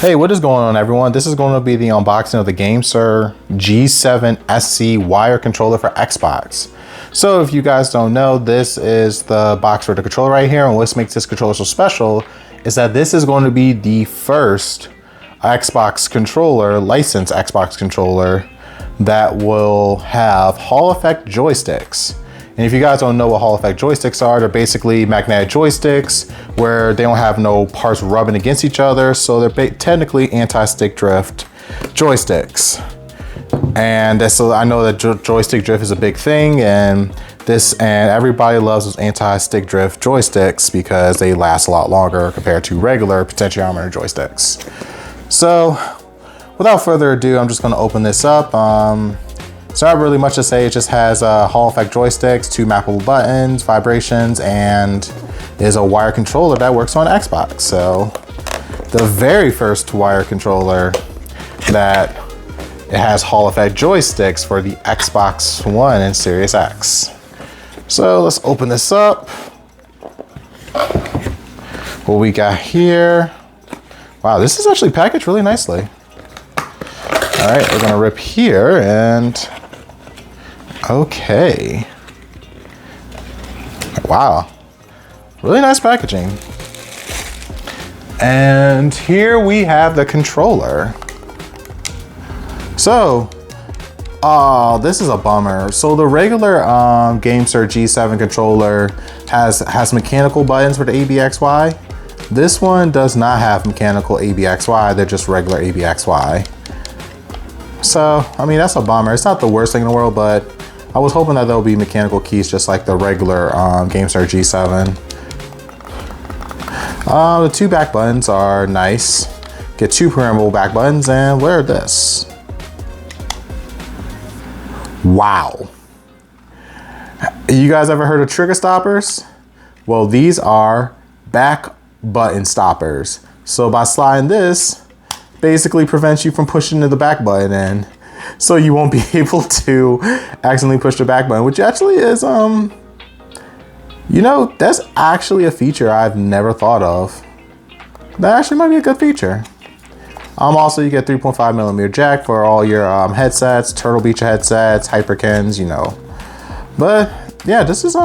Hey, what is going on, everyone? This is going to be the unboxing of the Gamesir G7 SE wire controller for Xbox. So if you guys don't know, this is the box for the controller right here, and what makes this controller so special is that this is going to be the first Xbox controller, licensed Xbox controller, that will have Hall effect joysticks. And if you guys don't know what Hall effect joysticks are, they're basically magnetic joysticks where they don't have no parts rubbing against each other. So they're technically anti-stick drift joysticks. And so I know that joystick drift is a big thing, and everybody loves those anti-stick drift joysticks because they last a lot longer compared to regular potentiometer joysticks. So without further ado, I'm just going to open this up. It's not really much to say. It just has Hall effect joysticks, 2 mappable buttons, vibrations, and is a wire controller that works on Xbox. So the very first wire controller that it has Hall effect joysticks for the Xbox One and Series X. So let's open this up. What we got here. Wow, this is actually packaged really nicely. All right, we're gonna rip here and okay. Wow, really nice packaging. And here we have the controller. So, this is a bummer. So the regular Gamesir G7 controller has mechanical buttons for the ABXY. This one does not have mechanical ABXY, they're just regular ABXY. So, I mean, that's a bummer. It's not the worst thing in the world, but I was hoping that there'll be mechanical keys just like the regular Gamesir G7. The 2 back buttons are nice. Get 2 programmable back buttons, and wear this. Wow. You guys ever heard of trigger stoppers? Well, these are back button stoppers. So by sliding this, basically prevents you from pushing the back button in. So you won't be able to accidentally push the back button, which actually is, you know, that's actually a feature I've never thought of. That actually might be a good feature. Also, you get 3.5mm jack for all your headsets, Turtle Beach headsets, Hyperkins, you know. But yeah, this is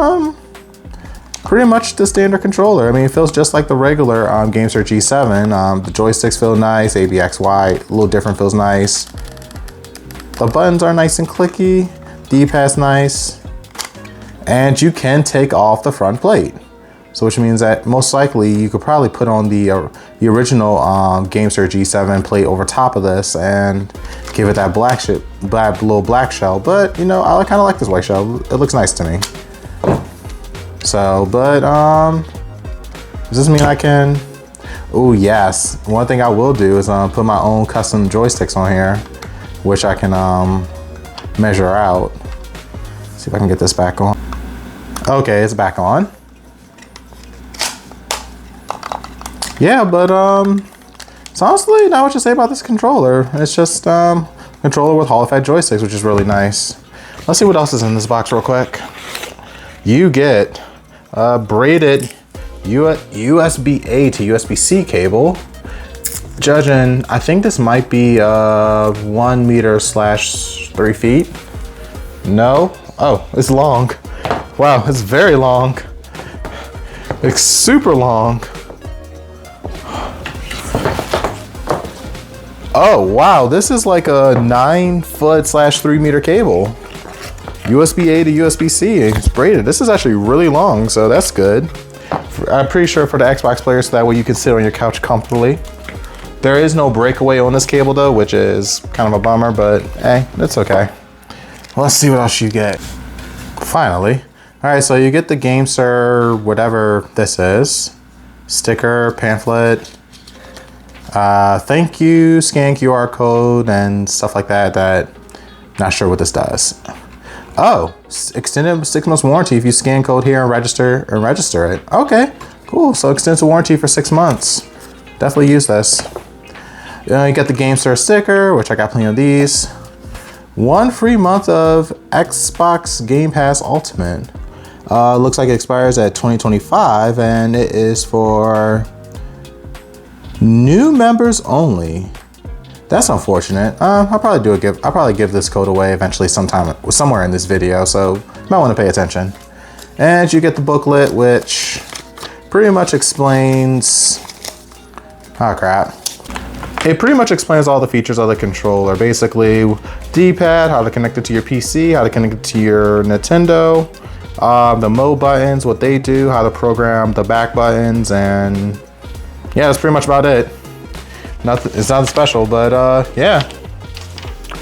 pretty much the standard controller. I mean, it feels just like the regular Gamesir G7. The joysticks feel nice, ABXY, a little different, feels nice. The buttons are nice and clicky, D-pad's nice, and you can take off the front plate. So which means that most likely you could probably put on the original Gamesir G7 plate over top of this and give it that little black shell. But you know, I kind of like this white shell. It looks nice to me. So, but does this mean I can? Oh yes. One thing I will do is put my own custom joysticks on here, which I can measure out. See if I can get this back on. Okay, it's back on. Yeah, but it's honestly not much to say about this controller. It's just controller with Hall effect joysticks, which is really nice. Let's see what else is in this box real quick. You get a braided USB-A to USB-C cable. Judging, I think this might be 1 meter/3 feet. No? Oh, it's long. Wow, it's very long. It's super long. Oh wow, this is like a 9-foot/3 meter cable. USB-A to USB-C, it's braided. This is actually really long, so that's good. I'm pretty sure for the Xbox players, so that way you can sit on your couch comfortably. There is no breakaway on this cable though, which is kind of a bummer, but hey, that's okay. Well, let's see what else you get. Finally. All right, so you get the Gamesir, whatever this is, sticker, pamphlet, thank you, scan QR code, and stuff like that. Not sure what this does. Oh, extended 6 months warranty if you scan code here and register it. Okay, cool. So extends the warranty for 6 months. Definitely use this. You get the Gamesir sticker, which I got plenty of these. 1 free month of Xbox Game Pass Ultimate. Looks like it expires at 2025, and it is for New members only. That's unfortunate. I'll probably give this code away eventually somewhere in this video, so you might want to pay attention. And you get the booklet, which pretty much explains, oh crap. It pretty much explains all the features of the controller. Basically, D-pad, how to connect it to your PC, how to connect it to your Nintendo, the mode buttons, what they do, how to program the back buttons, and yeah, that's pretty much about it. It's nothing special, but yeah.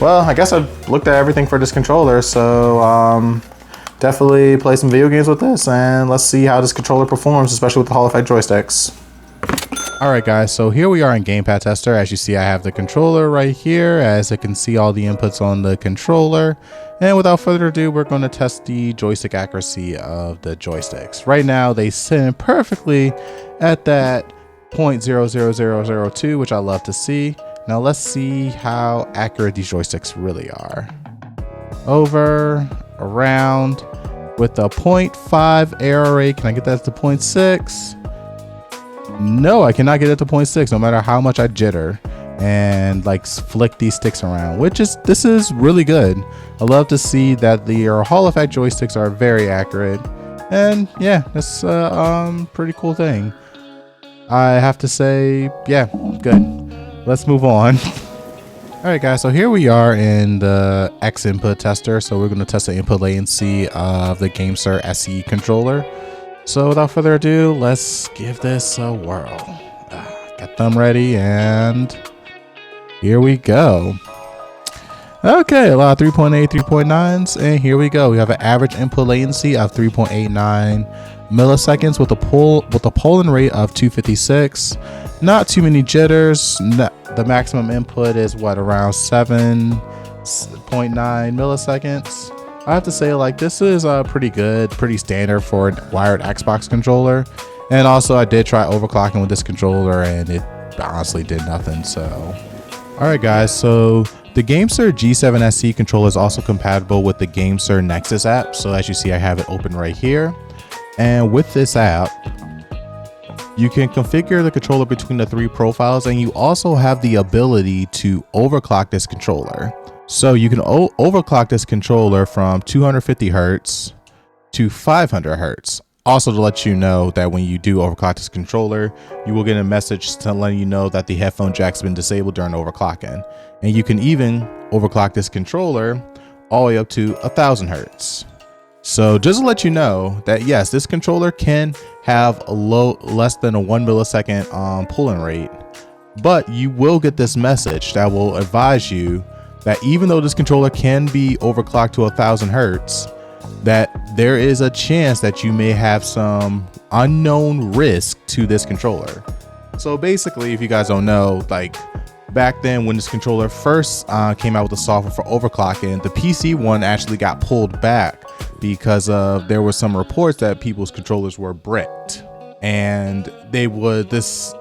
Well, I guess I've looked at everything for this controller, so definitely play some video games with this, and let's see how this controller performs, especially with the Hall effect joysticks. Alright guys, so here we are in Gamepad Tester. As you see, I have the controller right here, as I can see all the inputs on the controller. And without further ado, we're going to test the joystick accuracy of the joysticks. Right now, they sit perfectly at that 0.00002, which I love to see. Now let's see how accurate these joysticks really are. Over, around, with a 0.5 error rate. Can I get that to 0.6? No, I cannot get it to 0.6 no matter how much I jitter and like flick these sticks around, this is really good. I love to see that the Hall effect joysticks are very accurate, and yeah, it's a pretty cool thing. I have to say, yeah, good. Let's move on. All right, guys, so here we are in the X input tester. So we're going to test the input latency of the Gamesir SE controller. So without further ado, let's give this a whirl. Get them ready, and here we go. Okay, a lot of 3.8, 3.9s, and here we go. We have an average input latency of 3.89 milliseconds with a polling rate of 256. Not too many jitters. The maximum input is what, around 7.9 milliseconds. I have to say, like, this is pretty good, pretty standard for a wired Xbox controller. And also I did try overclocking with this controller and it honestly did nothing. So all right guys, so the Gamesir G7 SE controller is also compatible with the Gamesir Nexus app. So as you see, I have it open right here. And with this app, you can configure the controller between the 3 profiles, and you also have the ability to overclock this controller. So you can overclock this controller from 250 Hertz to 500 Hertz. Also, to let you know that when you do overclock this controller, you will get a message to let you know that the headphone jack's been disabled during overclocking. And you can even overclock this controller all the way up to 1000 Hertz. So just to let you know that yes, this controller can have a less than a 1 millisecond polling rate, but you will get this message that will advise you that even though this controller can be overclocked to 1000 Hertz, that there is a chance that you may have some unknown risk to this controller. So basically, if you guys don't know, like back then when this controller first came out with the software for overclocking, the PC one actually got pulled back because there were some reports that people's controllers were bricked. And the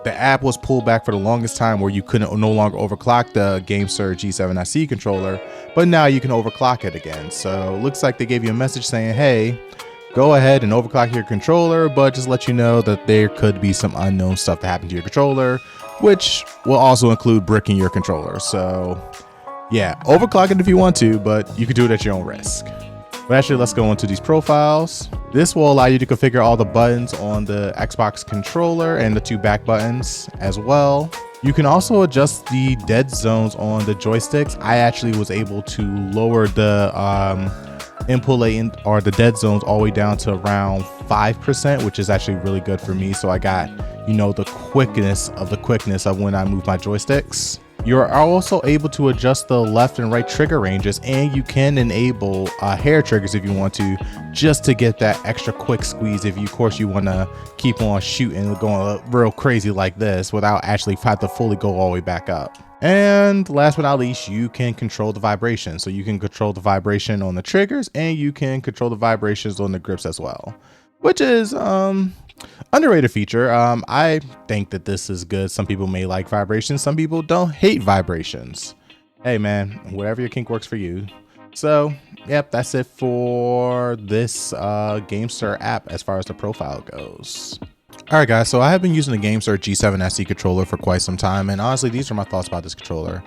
app was pulled back for the longest time, where you couldn't no longer overclock the Gamesir G7 SE controller, but now you can overclock it again. So looks like they gave you a message saying, hey, go ahead and overclock your controller, but just let you know that there could be some unknown stuff that happened to your controller, which will also include bricking your controller. So yeah, overclock it if you want to, but you can do it at your own risk. But actually, let's go into these profiles. This will allow you to configure all the buttons on the Xbox controller and the 2 back buttons as well. You can also adjust the dead zones on the joysticks. I actually was able to lower the input latent or the dead zones all the way down to around 5%, which is actually really good for me. So I got, you know, the quickness of when I move my joysticks. You're also able to adjust the left and right trigger ranges, and you can enable hair triggers if you want to, just to get that extra quick squeeze if you, of course, you want to keep on shooting, going real crazy like this without actually have to fully go all the way back up. And last but not least, you can control the vibration. So you can control the vibration on the triggers, and you can control the vibrations on the grips as well, which is underrated feature. I think that this is good. Some people may like vibrations, some people don't hate vibrations. Hey man, whatever your kink works for you. So yep, that's it for this Gamesir app as far as the profile goes. Alright guys, so I have been using the Gamesir G7 SE controller for quite some time, and honestly these are my thoughts about this controller.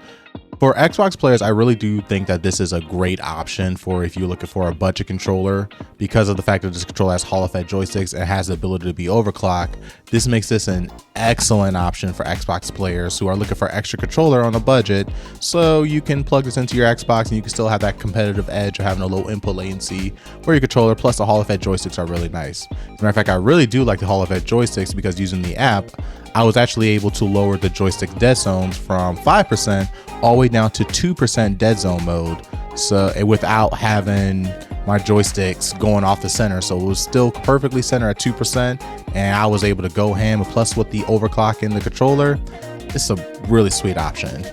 For Xbox players, I really do think that this is a great option for if you're looking for a budget controller, because of the fact that this controller has Hall effect joysticks and has the ability to be overclock. This makes this an excellent option for Xbox players who are looking for extra controller on a budget, so you can plug this into your Xbox and you can still have that competitive edge of having a low input latency for your controller, plus the Hall effect joysticks are really nice. As a matter of fact, I really do like the Hall effect joysticks because using the app, I was actually able to lower the joystick dead zones from 5% all the way down to 2% dead zone mode, so without having my joysticks going off the center. So it was still perfectly centered at 2%, and I was able to go ham. Plus with the overclock in the controller, it's a really sweet option.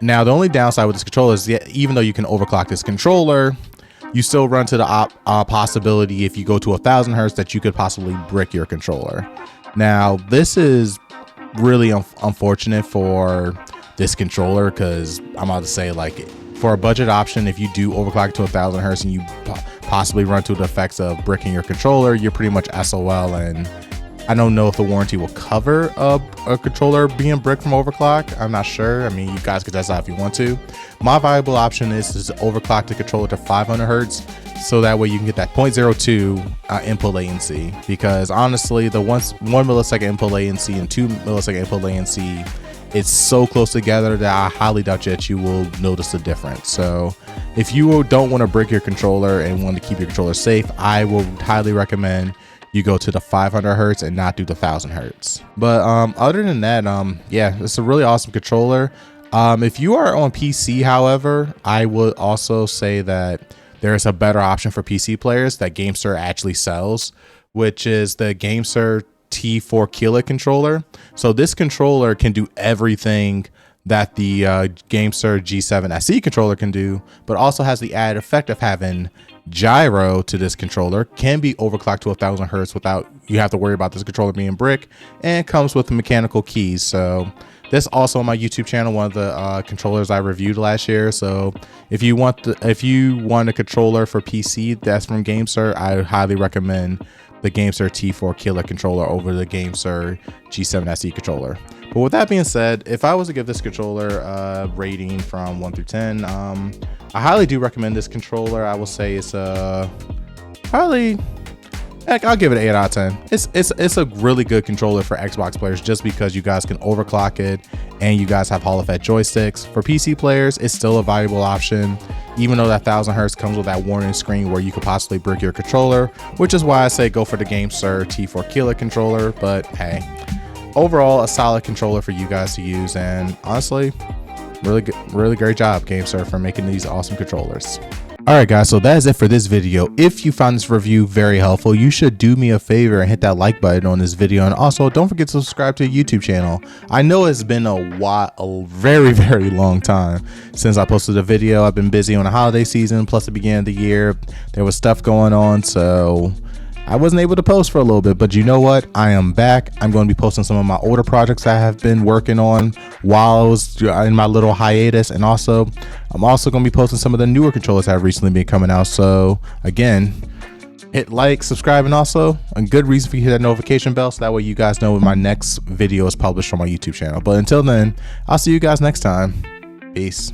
Now the only downside with this controller is even though you can overclock this controller, you still run to the possibility if you go to 1000 hertz that you could possibly brick your controller. Now this is really unfortunate for this controller, because I'm about to say, like, for a budget option, if you do overclock to 1000 hertz and you possibly run to the effects of bricking your controller, you're pretty much SOL. And I don't know if the warranty will cover a controller being bricked from overclock. I'm not sure. I mean, you guys could test out if you want to. My viable option is to overclock the controller to 500 hertz, so that way you can get that 0.02 input latency, because honestly the 1 millisecond input latency and 2 millisecond input latency, it's so close together that I highly doubt that you will notice the difference. So if you don't want to brick your controller and want to keep your controller safe, I will highly recommend you go to the 500 hertz and not do the 1000 hertz. But other than that, yeah, it's a really awesome controller. If you are on PC, however, I would also say that there's a better option for PC players that Gamesir actually sells, which is the Gamesir T4 Killer controller. So this controller can do everything that the Gamesir G7 SE controller can do, but also has the added effect of having gyro to this controller, can be overclocked to 1000 hertz without you have to worry about this controller being brick, and comes with mechanical keys. So this also on my YouTube channel, one of the controllers I reviewed last year. So if you want a controller for PC that's from Gamesir, I highly recommend the Gamesir T4 Killer controller over the Gamesir G7 SE controller. But with that being said, if I was to give this controller a rating from 1 through 10, I highly do recommend this controller. I will say it's probably, heck, I'll give it an 8 out of 10. It's a really good controller for Xbox players, just because you guys can overclock it and you guys have Hall effect joysticks. For PC players, it's still a valuable option, even though that 1000 hertz comes with that warning screen where you could possibly brick your controller, which is why I say go for the Gamesir T4 Killer controller. But hey, overall, a solid controller for you guys to use, and honestly, really great job, Gamesir, for making these awesome controllers. Alright guys, so that is it for this video. If you found this review very helpful, you should do me a favor and hit that like button on this video, and also don't forget to subscribe to the YouTube channel. I know it's been a very long time since I posted a video. I've been busy on the holiday season, plus the beginning of the year. There was stuff going on, so I wasn't able to post for a little bit, but you know what? I am back. I'm going to be posting some of my older projects I have been working on while I was in my little hiatus, and also I'm also going to be posting some of the newer controllers that have recently been coming out. So again, hit like, subscribe, and also a good reason for you to hit that notification bell, so that way you guys know when my next video is published on my YouTube channel. But until then, I'll see you guys next time. Peace.